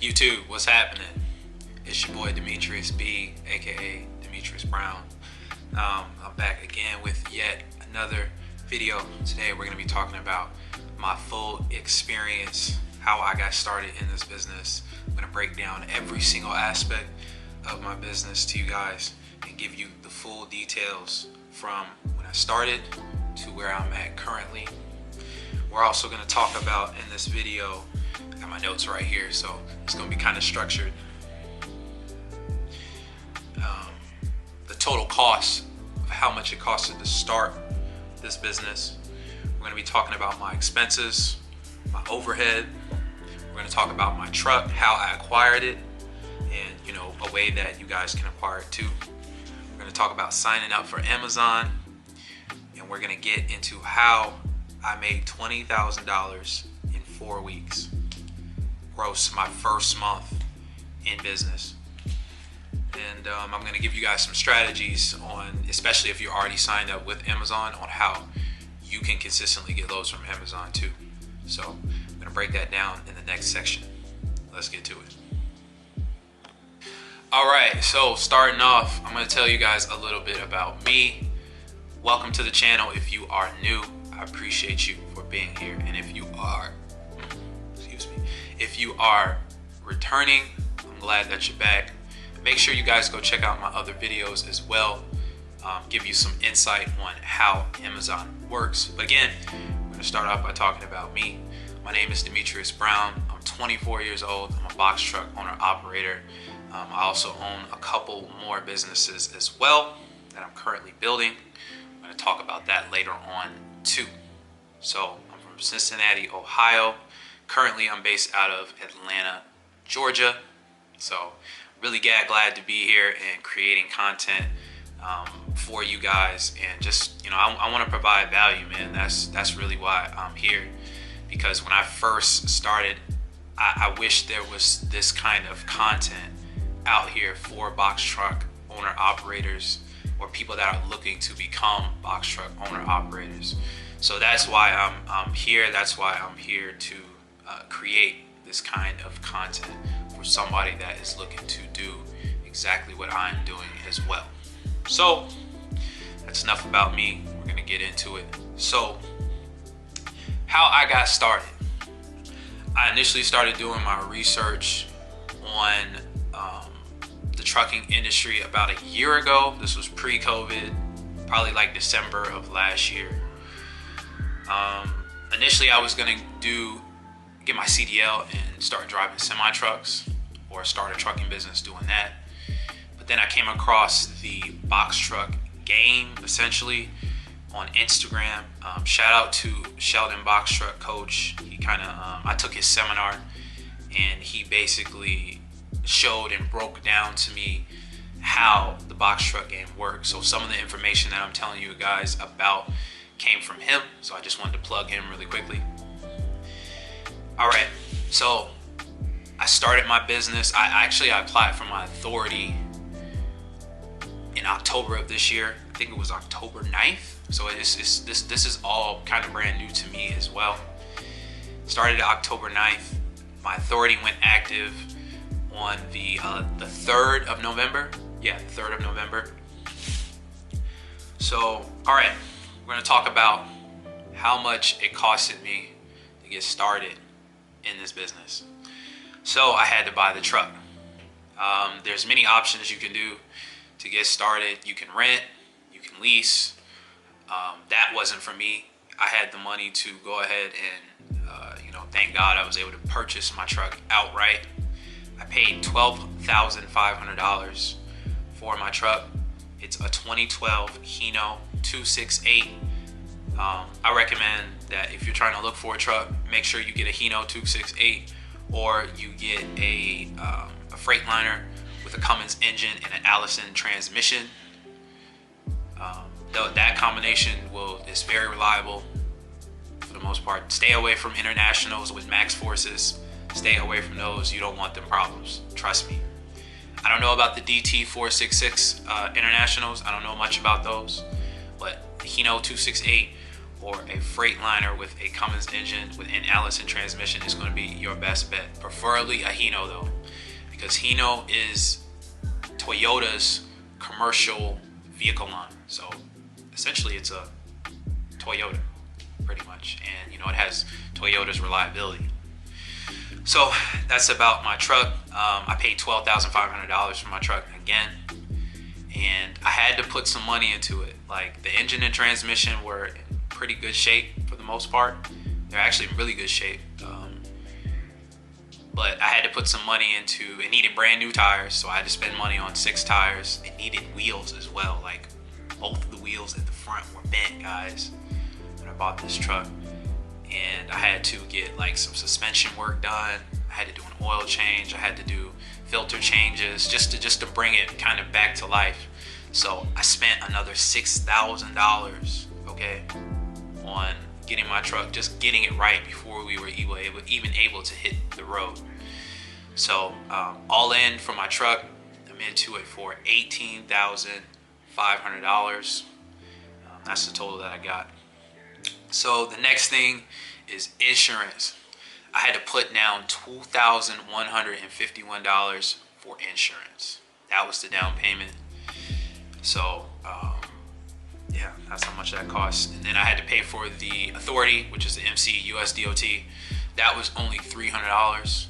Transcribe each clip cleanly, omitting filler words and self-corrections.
YouTube, what's happening? It's your boy Demetrius B, aka Demetrius Brown. I'm back again with yet another video. Today we're going to be talking about my full experience, how I got started in this business. I'm going to break down every single aspect of my business to you guys and give you the full details from when I started to where I'm at currently. We're also going to talk about in this video, I got my notes right here, so it's going to be kind of structured. The total cost of how much it costed to start this business. We're going to be talking about my expenses, my overhead. We're going to talk about my truck, how I acquired it, and a way that you guys can acquire it too. We're going to talk about signing up for Amazon, and we're going to get into how I made $20,000 in 4 weeks gross, my first month in business. And I'm going to give you guys some strategies on, especially if you're already signed up with Amazon, on how you can consistently get loads from Amazon too. So I'm going to break that down in the next section. Let's get to it. All right, so starting off, I'm going to tell you guys a little bit about me. Welcome to the channel. If you are new, I appreciate you for being here. And if you are, if you are returning, I'm glad that you're back. Make sure you guys go check out my other videos as well. Give you some insight on how Amazon works. But again, I'm going to start off by talking about me. My name is Demetrius Brown. I'm 24 years old. I'm a box truck owner operator. I also own a couple more businesses as well that I'm currently building. I'm going to talk about that later on too. So I'm from Cincinnati, Ohio. Currently, I'm based out of Atlanta, Georgia. So really glad to be here and creating content for you guys, and just I want to provide value, man. That's really why I'm here, because when I first started, I wish there was this kind of content out here for box truck owner operators or people that are looking to become box truck owner operators. So that's why I'm here. That's why I'm here to create this kind of content for somebody that is looking to do exactly what I'm doing as well. So that's enough about me. We're gonna get into it. So how I got started. I initially started doing my research on the trucking industry about a year ago. This was pre-COVID, probably like December of last year. Initially I was gonna get my CDL and start driving semi-trucks, or start a trucking business doing that. But then I came across the box truck game, essentially, on Instagram. Shout out to Sheldon Box Truck Coach. He I took his seminar, and he basically showed and broke down to me how the box truck game works. So some of the information that I'm telling you guys about came from him. So I just wanted to plug him really quickly. All right, so I started my business. I applied for my authority in October of this year. I think it was October 9th. So this is all kind of brand new to me as well. Started October 9th. My authority went active on the 3rd of November. Yeah, the 3rd of November. So, all right, we're gonna talk about how much it costed me to get started in this business. So I had to buy the truck. There's many options you can do to get started. You can rent, you can lease. That wasn't for me. I had the money to go ahead and, thank God I was able to purchase my truck outright. I paid $12,500 for my truck. It's a 2012 Hino 268. I recommend that if you're trying to look for a truck, make sure you get a Hino 268, or you get a Freightliner with a Cummins engine and an Allison transmission. That combination is very reliable for the most part. Stay away from internationals with max forces. Stay away from those. You don't want them problems. Trust me. I don't know about the DT466 internationals. I don't know much about those, but the Hino 268 or a Freightliner with a Cummins engine with an Allison transmission is going to be your best bet. Preferably a Hino though, because Hino is Toyota's commercial vehicle line. So essentially it's a Toyota pretty much, and you know, it has Toyota's reliability. So that's about my truck. I paid $12,500 for my truck again, and I had to put some money into it. Like, the engine and transmission were in pretty good shape for the most part. They're actually in really good shape. But I had to put some money into it. Needed brand new tires, so I had to spend money on 6 tires. It needed wheels as well. Like, both of the wheels at the front were bent, guys, when I bought this truck. And I had to get like some suspension work done. I had to do an oil change. I had to do filter changes just to bring it kind of back to life. So I spent another $6,000, okay, on getting my truck, just getting it right before we were even able to hit the road. So all in for my truck, I'm into it for $18,500. That's the total that I got. So the next thing is insurance. I had to put down $2,151 for insurance. That was the down payment. So yeah, that's how much that costs. And then I had to pay for the authority, which is the MC US DOT. That was only $300.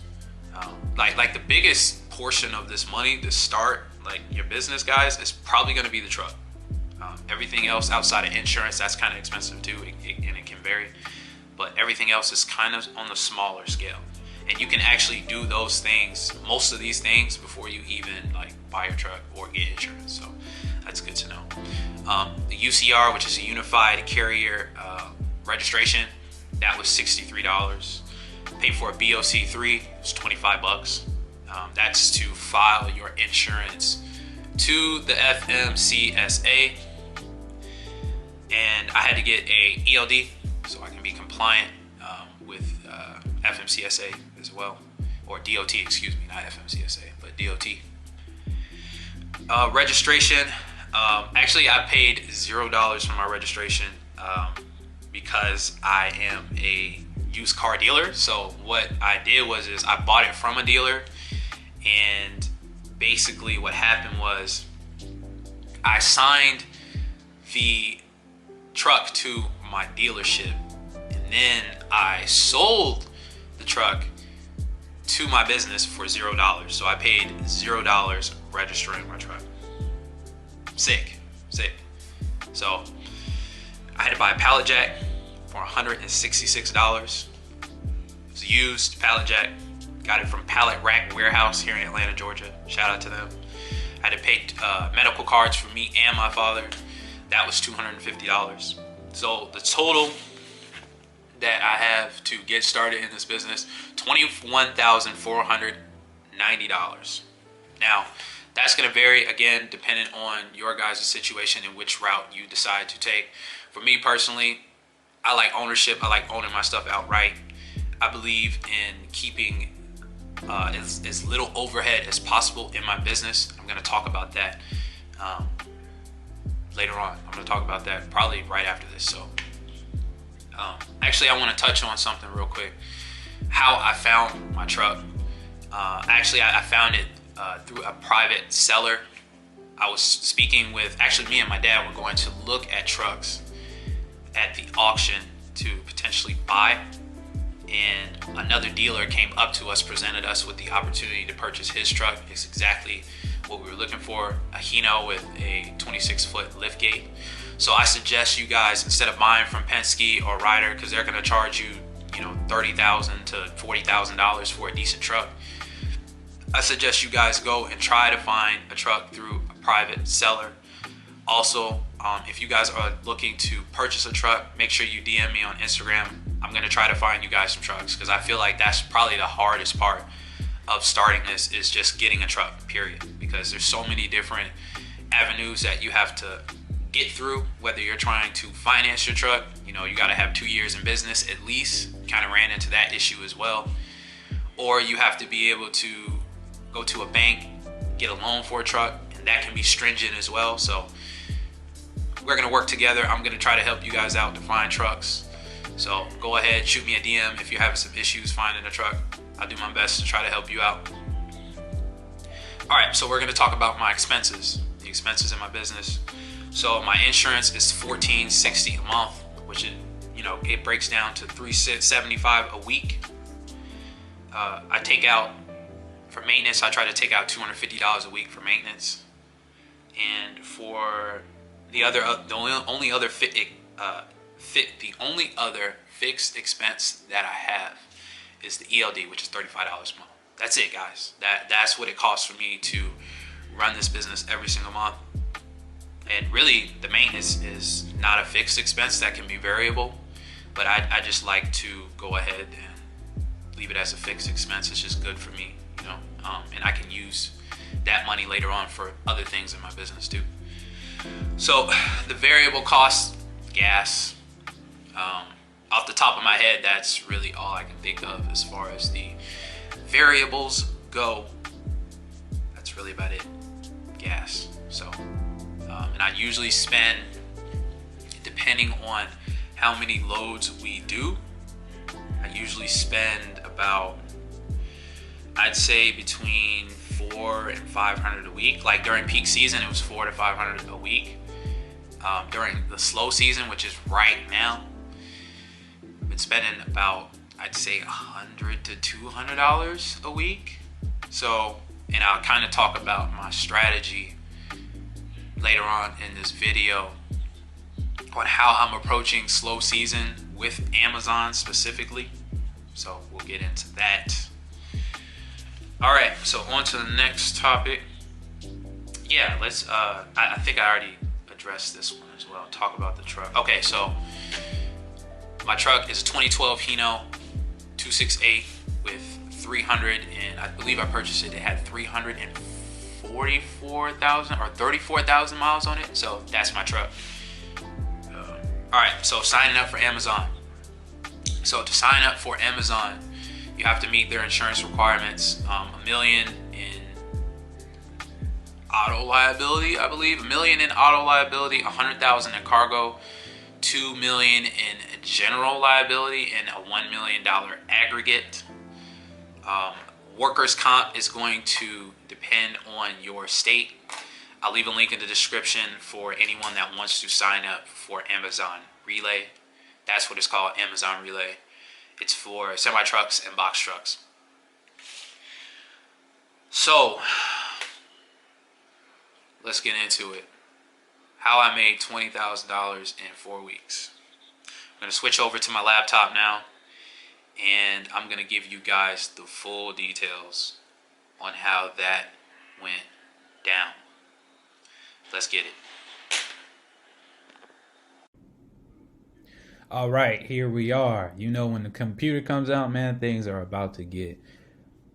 Like the biggest portion of this money to start like your business, guys, is probably going to be the truck. Everything else outside of insurance, that's kind of expensive too, and it can vary. But everything else is kind of on the smaller scale. And you can actually do those things, most of these things, before you even like buy your truck or get insurance. So that's good to know. The UCR, which is a unified carrier registration, that was $63. Paid for a BOC3, it's $25. That's to file your insurance to the FMCSA. And I had to get a ELD so I can be compliant with FMCSA as well, or DOT, excuse me, not FMCSA, but DOT. Registration, actually I paid $0 for my registration because I am a used car dealer. So what I did was I bought it from a dealer, and basically what happened was I signed the truck to my dealership, and then I sold the truck to my business for $0. So I paid $0 registering my truck. Sick. So I had to buy a pallet jack for $166. It's a used pallet jack. Got it from Pallet Rack Warehouse here in Atlanta, Georgia. Shout out to them. I had to pay medical cards for me and my father. That was $250. So the total that I have to get started in this business, $21,490. Now, that's going to vary, again, depending on your guys' situation and which route you decide to take. For me personally, I like ownership. I like owning my stuff outright. I believe in keeping as little overhead as possible in my business. I'm going to talk about that later on. I'm going to talk about that probably right after this. So actually I want to touch on something real quick. How I found my truck. Actually I found it through a private seller. I was speaking with, actually me and my dad were going to look at trucks at the auction to potentially buy, and another dealer came up to us, presented us with the opportunity to purchase his truck. It's exactly what we were looking for, a Hino with a 26-foot lift gate. So I suggest you guys, instead of buying from Penske or Ryder, because they're going to charge you, $30,000 to $40,000 for a decent truck, I suggest you guys go and try to find a truck through a private seller. Also, if you guys are looking to purchase a truck, make sure you DM me on Instagram. I'm going to try to find you guys some trucks, because I feel like that's probably the hardest part of starting this, is just getting a truck, period. Because there's so many different avenues that you have to get through, whether you're trying to finance your truck. You got to have 2 years in business at least. Kind of ran into that issue as well. Or you have to be able to go to a bank, get a loan for a truck, and that can be stringent as well. So we're gonna work together. I'm gonna try to help you guys out to find trucks. So go ahead, shoot me a DM if you're having some issues finding a truck. I'll do my best to try to help you out. All right, so we're gonna talk about my expenses, the expenses in my business. So my insurance is $14.60 a month, which is, it breaks down to $375 a week. I take out for maintenance. I try to take out $250 a week for maintenance, and for the only other fixed expense that I have is the ELD, which is $35 a month. That's it, guys. That's what it costs for me to run this business every single month. And really, the maintenance is not a fixed expense that can be variable, but I just like to go ahead and leave it as a fixed expense. It's just good for me, and I can use that money later on for other things in my business too. So the variable costs, gas, off the top of my head, that's really all I can think of as far as the variables go. That's really about it. Gas. So, and I usually spend, depending on how many loads we do, I usually spend about, I'd say between $400 and $500 a week. Like during peak season, it was $400 to $500 a week. During the slow season, which is right now, I've been spending about, I'd say $100 to $200 a week. So, and I'll kind of talk about my strategy later on in this video on how I'm approaching slow season with Amazon specifically. So we'll get into that. All right, so on to the next topic. Yeah, let's, I think I already addressed this one as well. Talk about the truck. Okay, so my truck is a 2012 Hino 268 with 300, and I believe I purchased it. It had 344,000 or 34,000 miles on it. So that's my truck. All right, so signing up for Amazon. So to sign up for Amazon, you have to meet their insurance requirements. $1 million in auto liability, I believe. $1 million in auto liability, $100,000 in cargo, $2 million in general liability, and a $1 million aggregate. Workers' comp is going to depend on your state. I'll leave a link in the description for anyone that wants to sign up for Amazon Relay. That's what it's called, Amazon Relay. It's for semi-trucks and box trucks. So, let's get into it. How I made $20,000 in 4 weeks. I'm going to switch over to my laptop now, and I'm going to give you guys the full details on how that went down. Let's get it. All right, here we are. When the computer comes out, man, things are about to get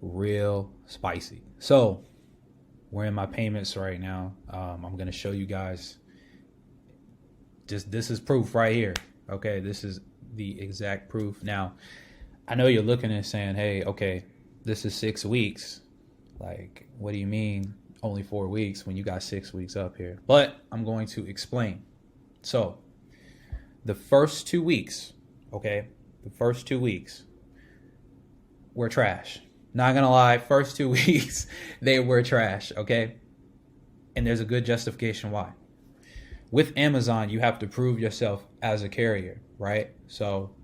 real spicy. So we're in my payments right now. I'm going to show you guys. This is proof right here. Okay, this is the exact proof. Now, I know you're looking and saying, hey, okay, this is 6 weeks. Like, what do you mean only 4 weeks when you got 6 weeks up here? But I'm going to explain. So the first 2 weeks, okay, were trash. Not gonna lie, first 2 weeks, they were trash, okay? And there's a good justification why. With Amazon, you have to prove yourself as a carrier, right? So,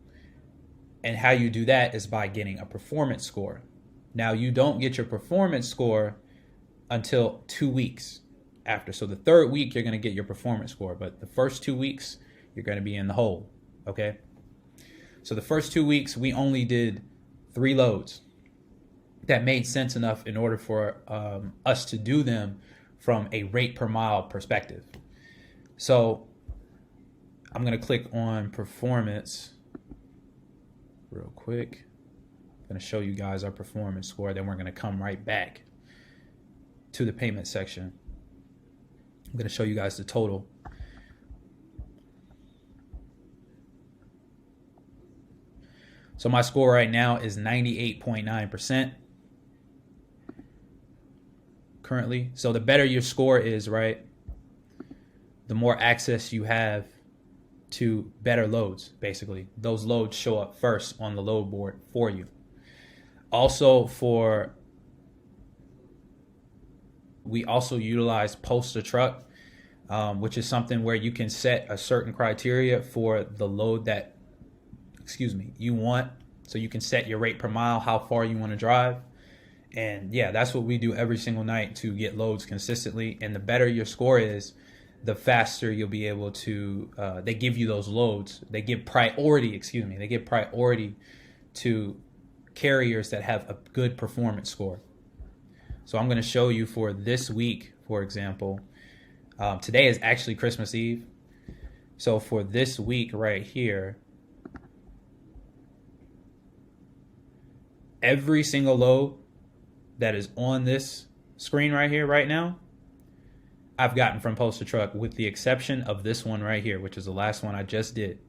and how you do that is by getting a performance score. Now, you don't get your performance score until 2 weeks after. So the third week, you're gonna get your performance score, but the first 2 weeks, you're gonna be in the hole, okay? So the first 2 weeks, we only did 3 loads. That made sense enough in order for us to do them from a rate per mile perspective. So I'm going to click on performance real quick. I'm going to show you guys our performance score. Then we're going to come right back to the payment section. I'm going to show you guys the total. So my score right now is 98.9%. Currently. So the better your score is, right, the more access you have to better loads. Basically, those loads show up first on the load board for you. Also, we also utilize Post a Truck, which is something where you can set a certain criteria for the load that, you want. So you can set your rate per mile, how far you want to drive. And yeah, that's what we do every single night to get loads consistently. And the better your score is, the faster you'll be able to, they give you those loads. They give priority, they give priority to carriers that have a good performance score. So I'm going to show you for this week, for example. Today is actually Christmas Eve. So for this week right here, every single load that is on this screen right here, right now, I've gotten from Post a Truck, with the exception of this one right here, which is the last one I just did.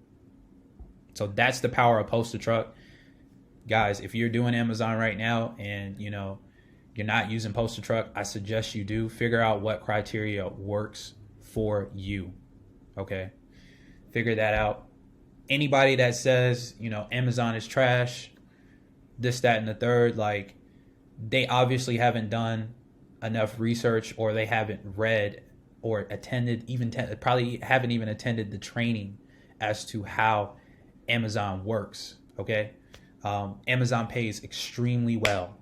So that's the power of Post a Truck. Guys, if you're doing Amazon right now and you're not using Post a Truck, I suggest you do. Figure out what criteria works for you. Okay? Figure that out. Anybody that says, Amazon is trash, this, that, and the third, like, they obviously haven't done enough research, or they haven't read or attended, probably haven't even attended the training as to how Amazon works. Okay? Amazon pays extremely well.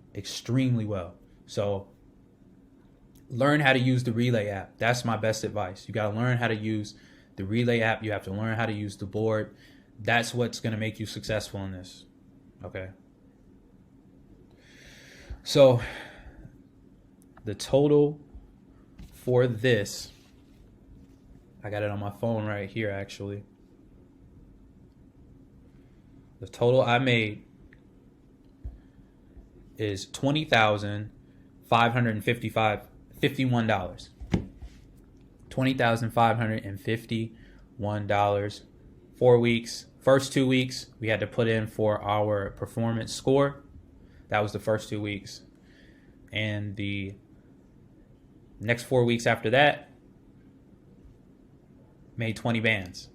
So learn how to use the Relay app. That's my best advice. You got to learn how to use the Relay app. You have to learn how to use the board. That's what's going to make you successful in this. Okay? So the total for this, I got it on my phone right here, actually. The total I made is $20,551. $20,551. 4 weeks. First 2 weeks we had to put in for our performance score. That was the first 2 weeks. And the next 4 weeks after that, made 20 bands.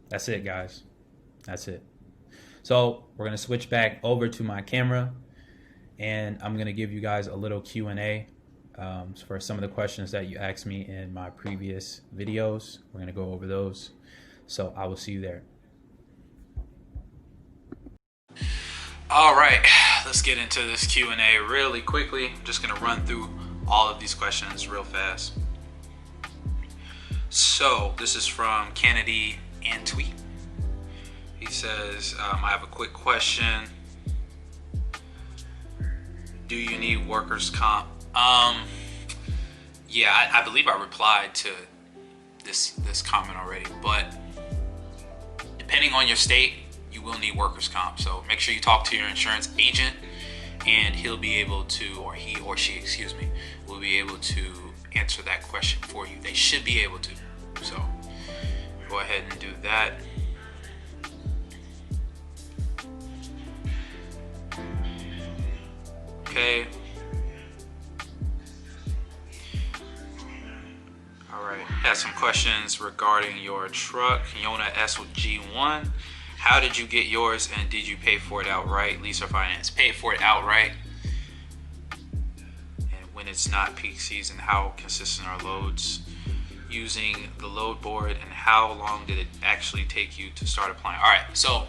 That's it, guys. That's it. So we're going to switch back over to my camera, and I'm going to give you guys a little Q&A for some of the questions that you asked me in my previous videos. We're going to go over those. So I will see you there. All right, let's get into this Q&A really quickly. I'm just going to run through all of these questions real fast. So this is from Kennedy Antwi. He says, I have a quick question. Do you need workers' comp? Yeah, I believe I replied to this comment already, but depending on your state, you will need workers' comp. So make sure you talk to your insurance agent, and he'll be able to, or he or she, will be able to answer that question for you. They should be able to. So go ahead and do that. Okay. All right. Had some questions regarding your truck, Yona SG1. How did you get yours, and did you pay for it outright, lease or finance? Pay for it outright. And when it's not peak season, how consistent are loads using the load board, and how long did it actually take you to start applying? All right, so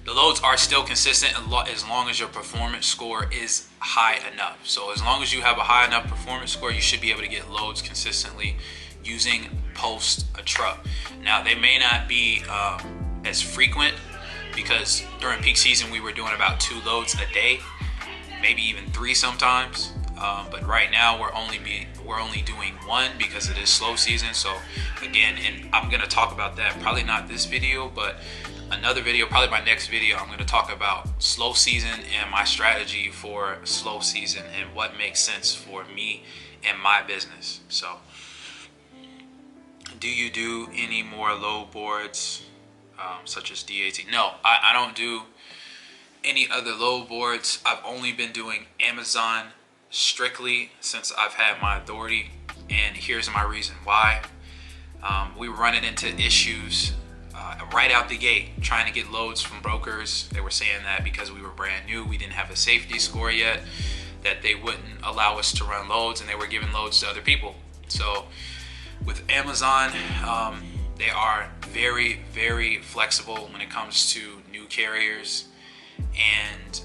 the loads are still consistent as long as your performance score is high enough. So as long as you have a high enough performance score, you should be able to get loads consistently using Post a Truck. Now, they may not be as frequent, because during peak season we were doing about 2 loads a day, maybe even 3 sometimes. But right now we're only doing 1 because it is slow season. So again, and I'm gonna talk about that probably not this video, but another video, probably my next video. I'm gonna talk about slow season and my strategy for slow season and what makes sense for me and my business. So, do you do any more load boards such as DAT? No, I don't do any other load boards. I've only been doing Amazon strictly since I've had my authority, and here's my reason why. We were running into issues right out the gate trying to get loads from brokers. They were saying that because we were brand new, we didn't have a safety score yet, that they wouldn't allow us to run loads, and they were giving loads to other people. So with Amazon, they are very, very flexible when it comes to new carriers. And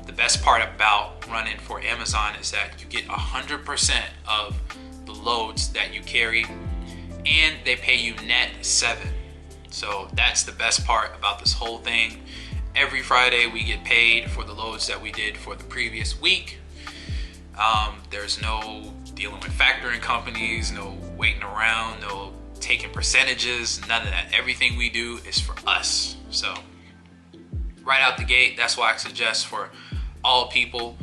the best part about running for Amazon is that you get 100% of the loads that you carry, and they pay you net 7. So that's the best part about this whole thing. Every Friday we get paid for the loads that we did for the previous week. There's no dealing with factoring companies, no waiting around, no taking percentages, none of that. Everything we do is for us. So right out the gate, that's why I suggest for all people,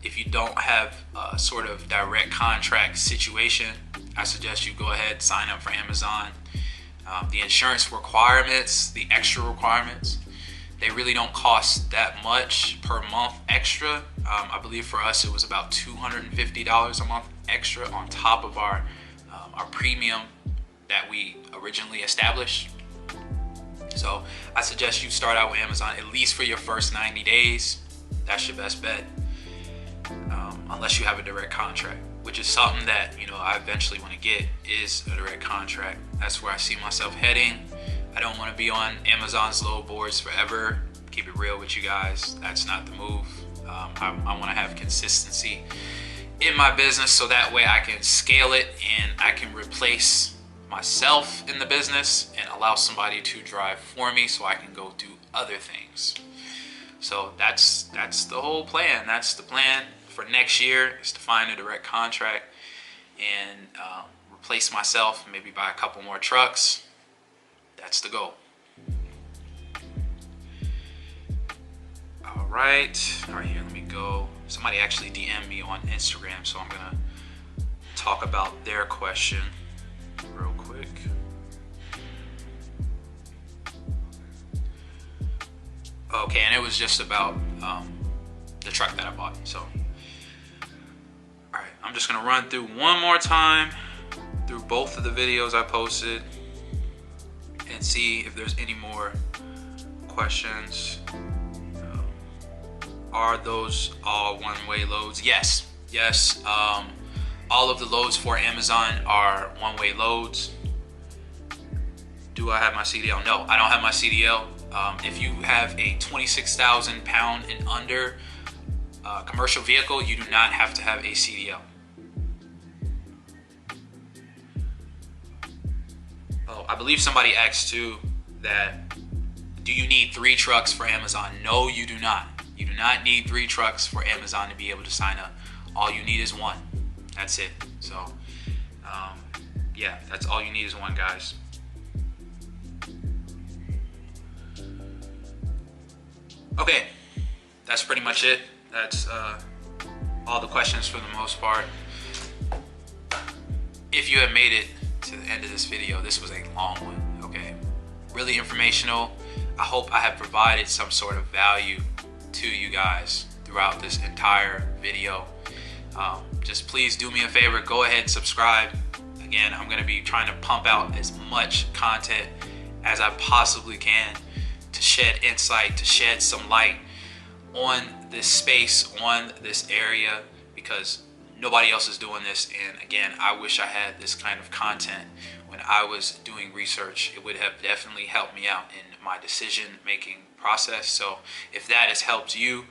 if you don't have a sort of direct contract situation, I suggest you go ahead, sign up for Amazon. The insurance requirements, the extra requirements, they really don't cost that much per month extra. I believe for us it was about $250 a month extra on top of our premium that we originally established. So I suggest you start out with Amazon at least for your first 90 days. That's your best bet, unless you have a direct contract, which is something that, you know, I eventually want to get, is a direct contract. That's where I see myself heading. I don't want to be on Amazon's load boards forever. Keep it real with you guys. That's not the move. I want to have consistency in my business, so that way I can scale it and I can replace myself in the business and allow somebody to drive for me so I can go do other things. So that's the whole plan. That's the plan for next year, is to find a direct contract and replace myself, maybe buy a couple more trucks. That's the goal. All right, here, let me go. Somebody actually DM'd me on Instagram, so I'm gonna talk about their question real quick. Okay, and it was just about the truck that I bought. So, all right, I'm just gonna run through one more time through both of the videos I posted and see if there's any more questions. Are those all one-way loads? Yes. All of the loads for Amazon are one-way loads. Do I have my CDL? No, I don't have my CDL. If you have a 26,000 pound and under commercial vehicle, you do not have to have a CDL. Oh, I believe somebody asked too that, do you need 3 trucks for Amazon? No, you do not. You do not need 3 trucks for Amazon to be able to sign up. All you need is 1. That's it. So, yeah, that's all you need is 1, guys. Okay, that's pretty much it. That's all the questions for the most part. If you have made it to the end of this video, this was a long one, okay? Really informational. I hope I have provided some sort of value to you guys throughout this entire video. Just please do me a favor, go ahead and subscribe. Again, I'm gonna be trying to pump out as much content as I possibly can to shed insight, to shed some light on this space, on this area, because nobody else is doing this. And again, I wish I had this kind of content when I was doing research. It would have definitely helped me out in my decision-making process. So if that has helped you,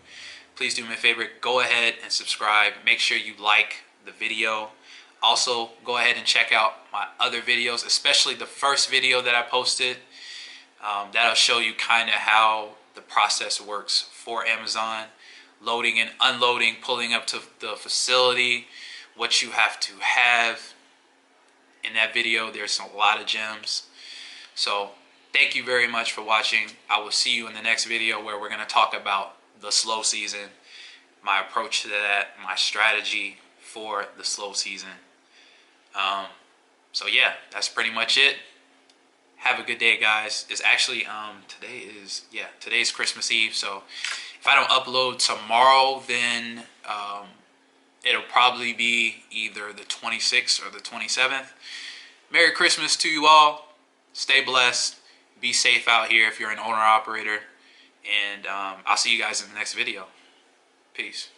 please do me a favor, go ahead and subscribe. Make sure you like the video. Also, go ahead and check out my other videos, especially the first video that I posted. That'll show you kind of how the process works for Amazon. Loading and unloading, pulling up to the facility, what you have to have. In that video, there's a lot of gems. So thank you very much for watching. I will see you in the next video where we're going to talk about the slow season, my approach to that, my strategy for the slow season. So yeah, that's pretty much it. Have a good day, guys. It's actually today's Christmas Eve. So if I don't upload tomorrow, then It'll probably be either the 26th or the 27th. Merry Christmas to you all. Stay blessed. Be safe out here if you're an owner operator. And I'll see you guys in the next video. Peace.